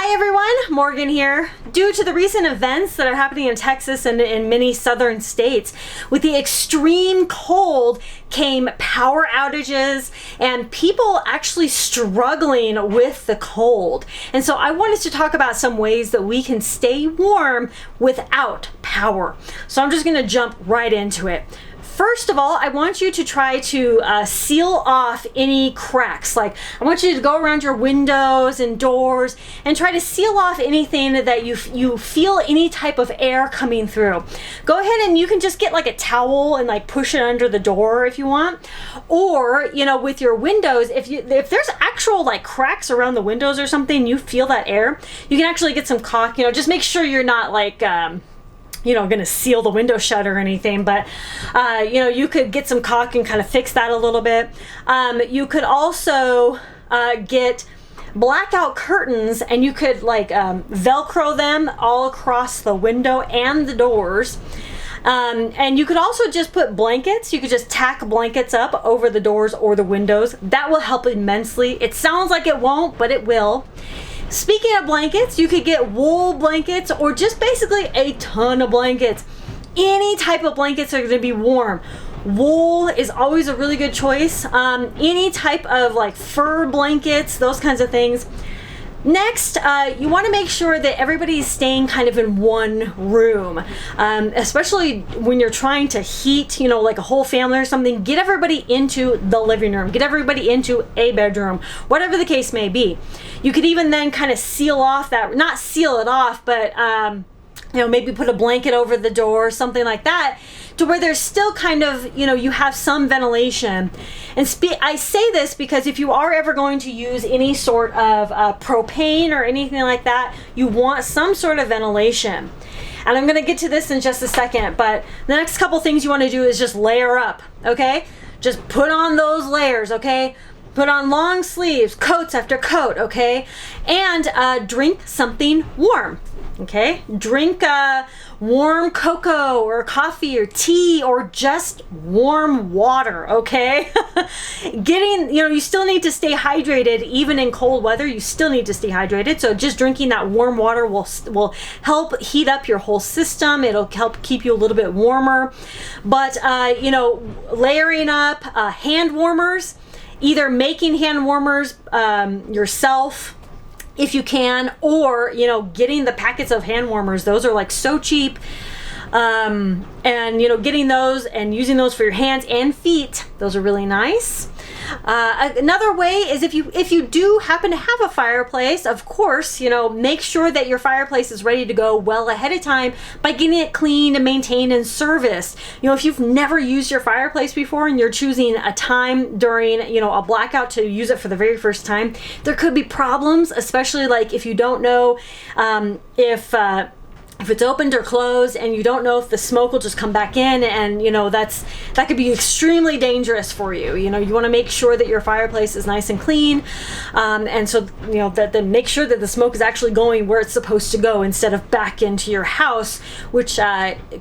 Hi everyone, Morgan here. Due to the recent events that are happening in Texas and in many southern states, with the extreme cold came power outages and people actually struggling with the cold. And so I wanted to talk about some ways that we can stay warm without power. So I'm just going to jump right into it. First of all, I want you to try to seal off any cracks. Like, I want you to go around your windows and doors and try to seal off anything that you feel any type of air coming through. Go ahead and you can just get like a towel and like push it under the door if you want. Or, you know, with your windows, if there's actual like cracks around the windows or something, you feel that air, you can actually get some caulk. You know, just make sure you're not like going to seal the window shut or anything, but you could get some caulk and kind of fix that a little bit. You could also get blackout curtains and you could like Velcro them all across the window and the doors. And you could also just put blankets. You could just tack blankets up over the doors or the windows. That will help immensely. It sounds like it won't, but it will. Speaking of blankets, you could get wool blankets or just basically a ton of blankets. Any type of blankets are going to be warm. Wool is always a really good choice. Any type of like fur blankets, those kinds of things. Next, you want to make sure that everybody's staying kind of in one room, especially when you're trying to heat, like a whole family or something. Get everybody into the living room. Get everybody into a bedroom, whatever the case may be. You could even then kind of seal off that, not seal it off, but maybe put a blanket over the door, something like that, to where there's still kind of, you have some ventilation. And I say this because if you are ever going to use any sort of propane or anything like that, you want some sort of ventilation. And I'm going to get to this in just a second, but the next couple things you want to do is just layer up, okay? Just put on those layers, okay? Put on long sleeves, coats after coat, okay? And drink something warm. Okay, drink warm cocoa or coffee or tea or just warm water, okay? You still need to stay hydrated even in cold weather. You still need to stay hydrated. So just drinking that warm water will help heat up your whole system. It'll help keep you a little bit warmer. But, layering up hand warmers, either making hand warmers yourself, if you can, or getting the packets of hand warmers. Those are like so cheap, and getting those and using those for your hands and feet, those are really nice. Another way is if you do happen to have a fireplace, of course, make sure that your fireplace is ready to go well ahead of time by getting it cleaned and maintained and serviced. If you've never used your fireplace before and you're choosing a time during a blackout to use it for the very first time, there could be problems, especially like if you don't know if it's opened or closed, and you don't know if the smoke will just come back in, and that could be extremely dangerous for you. You want to make sure that your fireplace is nice and clean, and so that make sure that the smoke is actually going where it's supposed to go instead of back into your house, which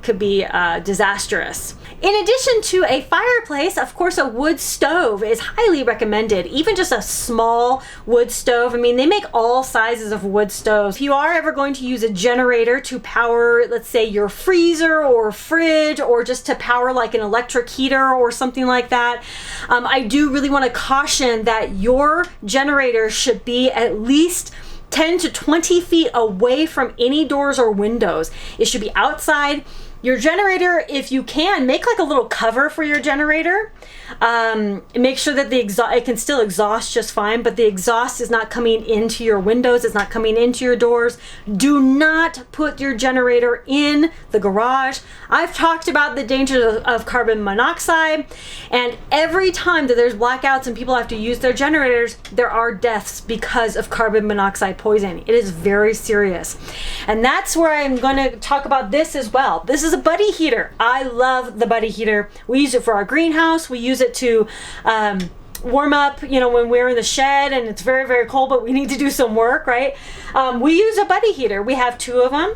could be disastrous. In addition to a fireplace, of course, a wood stove is highly recommended. Even just a small wood stove. I mean, they make all sizes of wood stoves. If you are ever going to use a generator to power, let's say, your freezer or fridge, or just to power like an electric heater or something like that, I do really want to caution that your generator should be at least 10 to 20 feet away from any doors or windows. It should be outside. Your generator, if you can, make like a little cover for your generator. Make sure that it can still exhaust just fine, but the exhaust is not coming into your windows, it's not coming into your doors. Do not put your generator in the garage. I've talked about the dangers of carbon monoxide, and every time that there's blackouts and people have to use their generators, there are deaths because of carbon monoxide poisoning. It is very serious. And that's where I'm going to talk about this as well. This is a buddy heater. I love the buddy heater. We use it for our greenhouse. We use it to warm up, when we're in the shed and it's very, very cold, but we need to do some work, right? We use a buddy heater. We have two of them,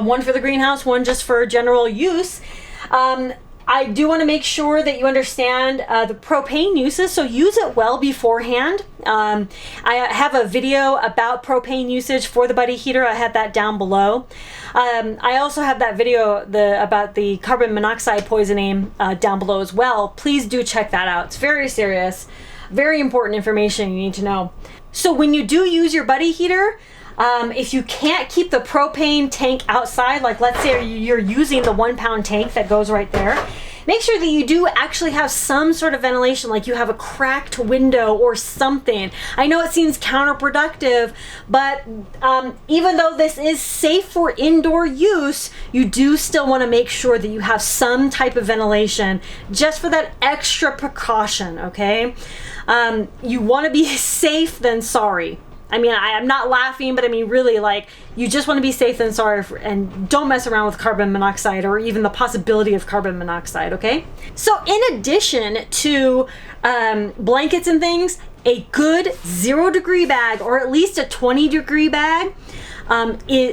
one for the greenhouse, one just for general use. I do want to make sure that you understand the propane uses, so use it well beforehand. I have a video about propane usage for the buddy heater. I have that down below. I also have that video about the carbon monoxide poisoning down below as well. Please do check that out. It's very serious, very important information you need to know. So when you do use your buddy heater, if you can't keep the propane tank outside, like let's say you're using the 1 pound tank that goes right there, make sure that you do actually have some sort of ventilation, like you have a cracked window or something. I know it seems counterproductive, but even though this is safe for indoor use, you do still want to make sure that you have some type of ventilation just for that extra precaution, okay? You want to be safe than sorry. I mean, I'm not laughing, but I mean, really, like, you just want to be safe than sorry, and don't mess around with carbon monoxide or even the possibility of carbon monoxide, okay? So in addition to blankets and things, a good 0-degree bag, or at least a 20-degree bag,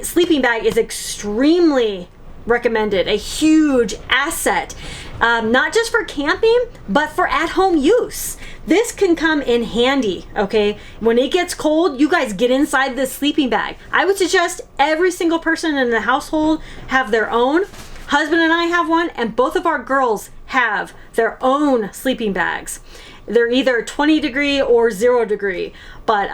sleeping bag is extremely recommended, a huge asset, not just for camping, but for at-home use. This can come in handy, okay? When it gets cold, you guys get inside this sleeping bag. I would suggest every single person in the household have their own. Husband and I have one, and both of our girls have their own sleeping bags. They're either 20-degree or 0-degree, but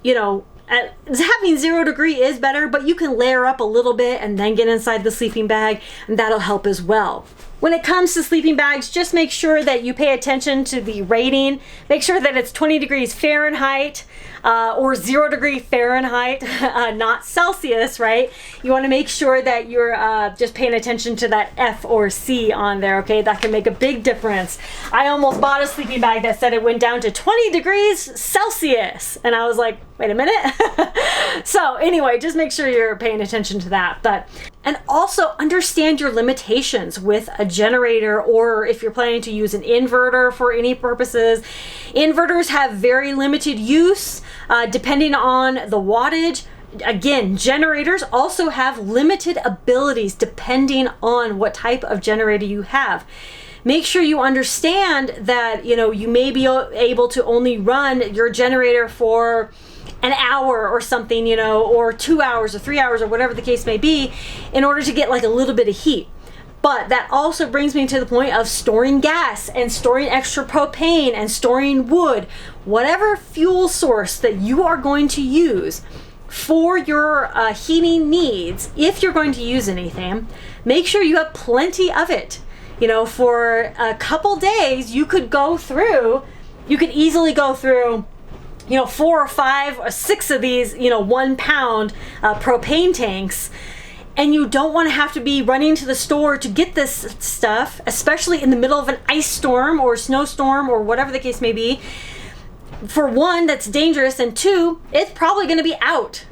you know, having 0-degree is better, but you can layer up a little bit and then get inside the sleeping bag, and that'll help as well. When it comes to sleeping bags, just make sure that you pay attention to the rating. Make sure that it's 20 degrees Fahrenheit or 0-degree Fahrenheit, not Celsius, right? You want to make sure that you're just paying attention to that F or C on there, okay? That can make a big difference. I almost bought a sleeping bag that said it went down to 20 degrees Celsius. And I was like, wait a minute. So anyway, just make sure you're paying attention to that. And also understand your limitations with a generator, or if you're planning to use an inverter for any purposes. Inverters have very limited use depending on the wattage. Again, generators also have limited abilities depending on what type of generator you have. Make sure you understand that, you know, you may be able to only run your generator for an hour or something, you know, or 2 hours or 3 hours or whatever the case may be, in order to get like a little bit of heat. But that also brings me to the point of storing gas and storing extra propane and storing wood, whatever fuel source that you are going to use for your heating needs. If you're going to use anything, make sure you have plenty of it. You know, for a couple days, you could easily go through, you know, 4 or 5 or 6 of these, you know, 1 pound propane tanks. And you don't want to have to be running to the store to get this stuff, especially in the middle of an ice storm or snowstorm or whatever the case may be. For one, that's dangerous, and two, it's probably going to be out.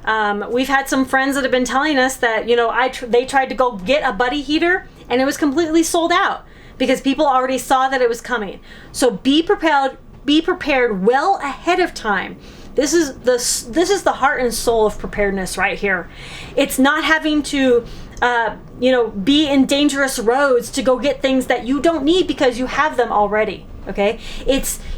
We've had some friends that have been telling us that, you know, they tried to go get a buddy heater and it was completely sold out because people already saw that it was coming. So be prepared well ahead of time. This is the heart and soul of preparedness right here. It's not having to you know, be in dangerous roads to go get things that you don't need because you have them already. Okay,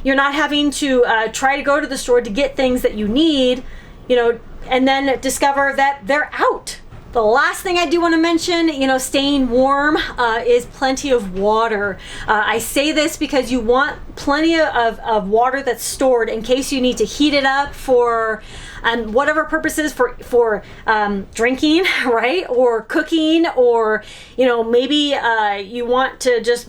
you're not having to try to go to the store to get things that you need, you know, and then discover that they're out. The last thing I do want to mention, you know, staying warm is plenty of water. I say this because you want plenty of water that's stored in case you need to heat it up for whatever purposes, for drinking, right? Or cooking, or, you know, maybe you want to just,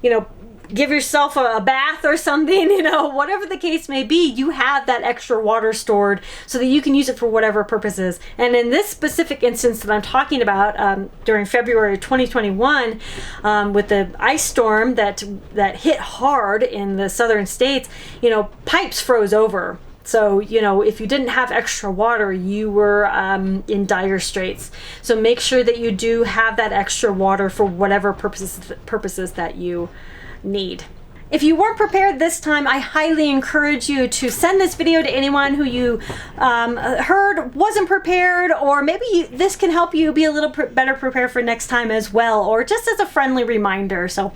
you know, give yourself a bath or something, you know, whatever the case may be, you have that extra water stored so that you can use it for whatever purposes. And in this specific instance that I'm talking about, during February 2021, with the ice storm that hit hard in the southern states, you know, pipes froze over. So, you know, if you didn't have extra water, you were in dire straits. So make sure that you do have that extra water for whatever purposes that you need. If you weren't prepared this time, I highly encourage you to send this video to anyone who you heard wasn't prepared, or maybe this can help you be a little better prepared for next time as well, or just as a friendly reminder. So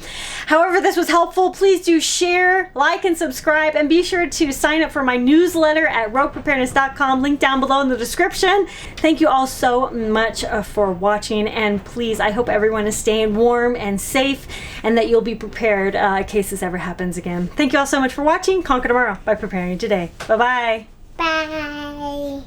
however this was helpful, please do share, like, and subscribe, and be sure to sign up for my newsletter at roguepreparedness.com, link down below in the description. Thank you all so much for watching, and please, I hope everyone is staying warm and safe, and that you'll be prepared in case this ever happens again. Thank you all so much for watching. Conquer tomorrow by preparing today. Bye-bye. Bye.